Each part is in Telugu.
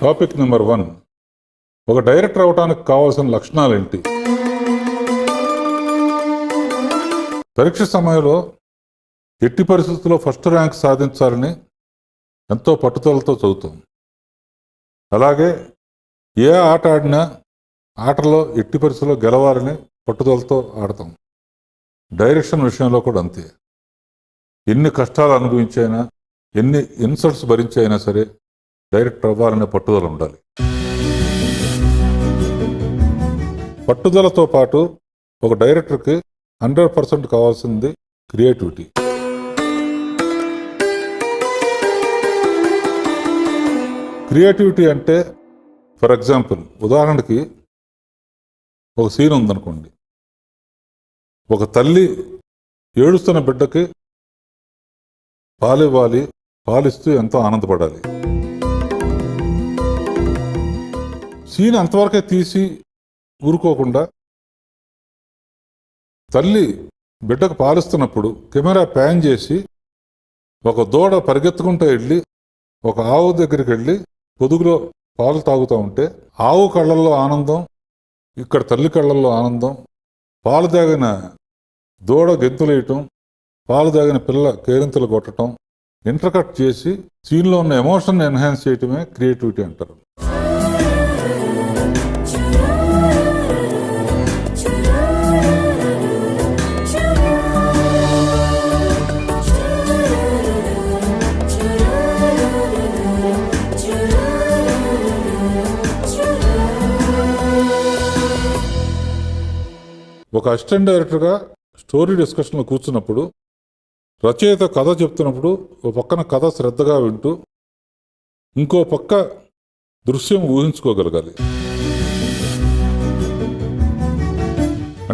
Topic number 1. ఒక డైరెక్టర్ అవడానికి కావాల్సిన లక్షణాలు ఏంటి? పరీక్ష సమయంలో ఎట్టి పరిస్థితుల్లో ఫస్ట్ ర్యాంక్ సాధించాలని ఎంతో పట్టుదలతో చదువుతాం. అలాగే ఏ ఆట ఆడినా ఆటలో ఎట్టి పరిస్థితుల్లో గెలవాలని పట్టుదలతో ఆడతాం. డైరెక్షన్ విషయంలో కూడా అంతే. ఎన్ని కష్టాలు అనుభవించైనా, ఎన్ని ఇన్సల్ట్స్ భరించైనా సరే డైరెక్టర్ అవ్వాలనే పట్టుదల ఉండాలి. పట్టుదలతో పాటు ఒక డైరెక్టర్కి 100% కావాల్సింది క్రియేటివిటీ. క్రియేటివిటీ అంటే ఫర్ ఎగ్జాంపుల్, ఉదాహరణకి ఒక సీన్ ఉందనుకోండి. ఒక తల్లి ఏడుస్తున్న బిడ్డకి పాలివ్వాలి, పాలిస్తూ ఎంతో ఆనందపడాలి. సీన్ అంతవరకే తీసి ఊరుకోకుండా తల్లి బిడ్డకు పాలిస్తున్నప్పుడు కెమెరా ప్యాన్ చేసి ఒక దూడ పరిగెత్తుకుంటూ వెళ్ళి ఒక ఆవు దగ్గరికి వెళ్ళి పొదుగులో పాలు తాగుతూ ఉంటే ఆవు కళ్ళల్లో ఆనందం, ఇక్కడ తల్లి కళ్ళల్లో ఆనందం, పాలు తాగిన దూడ గెంతులేయటం, పాలు తాగిన పిల్ల కేరింతలు కొట్టడం ఇంటర్కట్ చేసి సీన్లో ఉన్న ఎమోషన్ ఎన్హాన్స్ చేయటమే క్రియేటివిటీ అంటారు. ఒక అసిస్టెంట్ డైరెక్టర్గా స్టోరీ డిస్కషన్లో కూర్చున్నప్పుడు రచయిత కథ చెప్తున్నప్పుడు ఒక పక్కన కథ శ్రద్ధగా వింటూ ఇంకో పక్క దృశ్యం ఊహించుకోగలగాలి.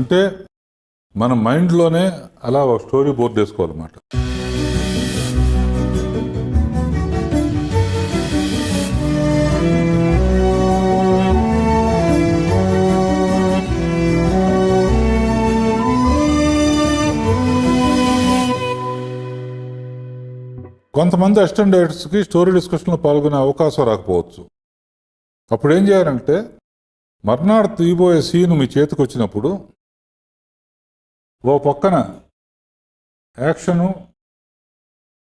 అంటే మన మైండ్లోనే అలా ఒక స్టోరీ బోర్డ్ వేసుకోవాలన్నమాట. కొంతమంది అసిస్టెంట్ డైరెక్టర్స్కి స్టోరీ డిస్కషన్లో పాల్గొనే అవకాశం రాకపోవచ్చు. అప్పుడు ఏం చేయాలంటే, మర్నాడు తీయబోయే సీన్ మీ చేతికి వచ్చినప్పుడు ఓ పక్కన యాక్షను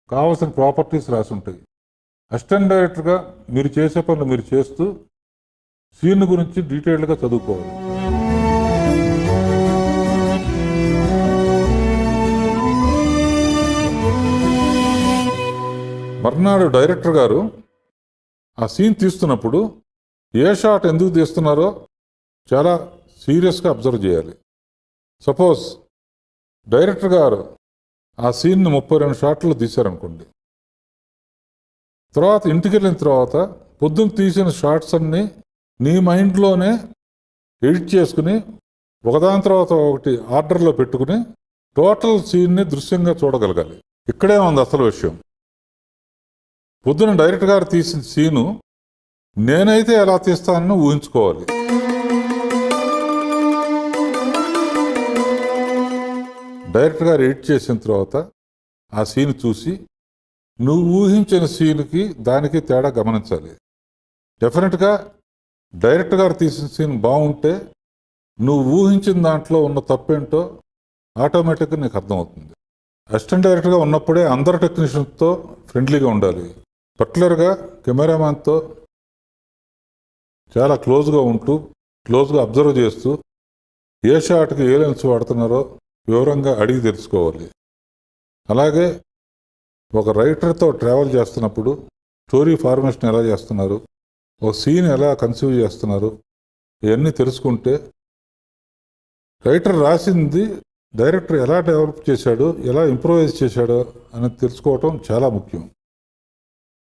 కావాల్సిన ప్రాపర్టీస్ రాసి ఉంటాయి. అసిస్టెంట్ డైరెక్టర్గా మీరు చేసే పనులు మీరు చేస్తూ సీన్ గురించి డీటెయిల్డ్గా చదువుకోవాలి. మర్నాడు డైరెక్టర్ గారు ఆ సీన్ తీస్తున్నప్పుడు ఏ షాట్ ఎందుకు తీస్తున్నారో చాలా సీరియస్గా అబ్జర్వ్ చేయాలి. సపోజ్ డైరెక్టర్ గారు ఆ సీన్ని 32 షాట్లు తీశారనుకోండి. తర్వాత ఇంటికి వెళ్ళిన తర్వాత పొద్దున్న తీసిన షాట్స్ అన్నీ నీ మైండ్లోనే ఎడిట్ చేసుకుని ఒకదాని తర్వాత ఒకటి ఆర్డర్లో పెట్టుకుని టోటల్ సీన్ని దృశ్యంగా చూడగలగాలి. ఇక్కడే ఉంది అసలు విషయం. పొద్దున డైరెక్టర్ గారు తీసిన సీను నేనైతే ఎలా తీస్తానని ఊహించుకోవాలి. డైరెక్టర్ గారు ఎడిట్ చేసిన తర్వాత ఆ సీన్ చూసి నువ్వు ఊహించిన సీన్కి దానికి తేడా గమనించాలి. డెఫినెట్గా డైరెక్టర్ గారు తీసిన సీన్ బాగుంటే నువ్వు ఊహించిన దాంట్లో ఉన్న తప్పేంటో ఆటోమేటిక్గా నీకు అర్థమవుతుంది. అసిస్టెంట్ డైరెక్టర్గా ఉన్నప్పుడే అందరు టెక్నీషియన్స్తో ఫ్రెండ్లీగా ఉండాలి. పర్టికులర్గా కెమెరామ్యాన్తో చాలా క్లోజ్గా ఉంటూ క్లోజ్గా అబ్జర్వ్ చేస్తూ ఏ షాట్కి ఏ లెన్స్ వాడుతున్నారో వివరంగా అడిగి తెలుసుకోవాలి. అలాగే ఒక రైటర్తో ట్రావెల్ చేస్తున్నప్పుడు స్టోరీ ఫార్మేషన్ ఎలా చేస్తున్నారు, ఒక సీన్ ఎలా కన్సీవ్ చేస్తున్నారు, ఇవన్నీ తెలుసుకుంటే రైటర్ రాసింది డైరెక్టర్ ఎలా డెవలప్ చేశాడు, ఎలా ఇంప్రూవైజ్ చేశాడో అనేది తెలుసుకోవటం చాలా ముఖ్యం.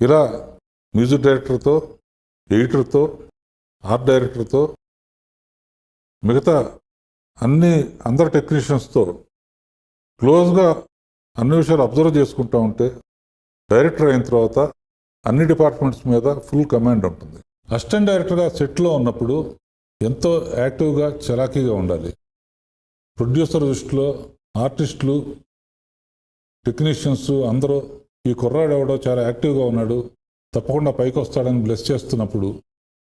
ఇలా మ్యూజిక్ డైరెక్టర్తో, ఎడిటర్తో, ఆర్ట్ డైరెక్టర్తో, మిగతా అందరు టెక్నీషియన్స్తో క్లోజ్గా అన్ని విషయాలు అబ్జర్వ్ చేసుకుంటూ ఉంటే డైరెక్టర్ అయిన తర్వాత అన్ని డిపార్ట్మెంట్స్ మీద ఫుల్ కమాండ్ ఉంటుంది. అసిస్టెంట్ డైరెక్టర్గా సెట్లో ఉన్నప్పుడు ఎంతో యాక్టివ్గా చలాకీగా ఉండాలి. ప్రొడ్యూసర్ దృష్టిలో ఆర్టిస్టులు, టెక్నీషియన్స్ అందరూ ఈ కుర్రాడు ఎవడో చాలా యాక్టివ్గా ఉన్నాడు, తప్పకుండా పైకి వస్తాడని బ్లెస్ చేస్తున్నప్పుడు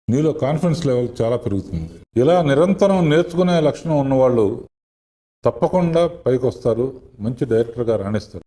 నీలో కాన్ఫిడెన్స్ లెవెల్ చాలా పెరుగుతుంది. ఇలా నిరంతరం నేర్చుకునే లక్షణం ఉన్నవాళ్ళు తప్పకుండా పైకి వస్తారు, మంచి డైరెక్టర్గా రాణిస్తారు.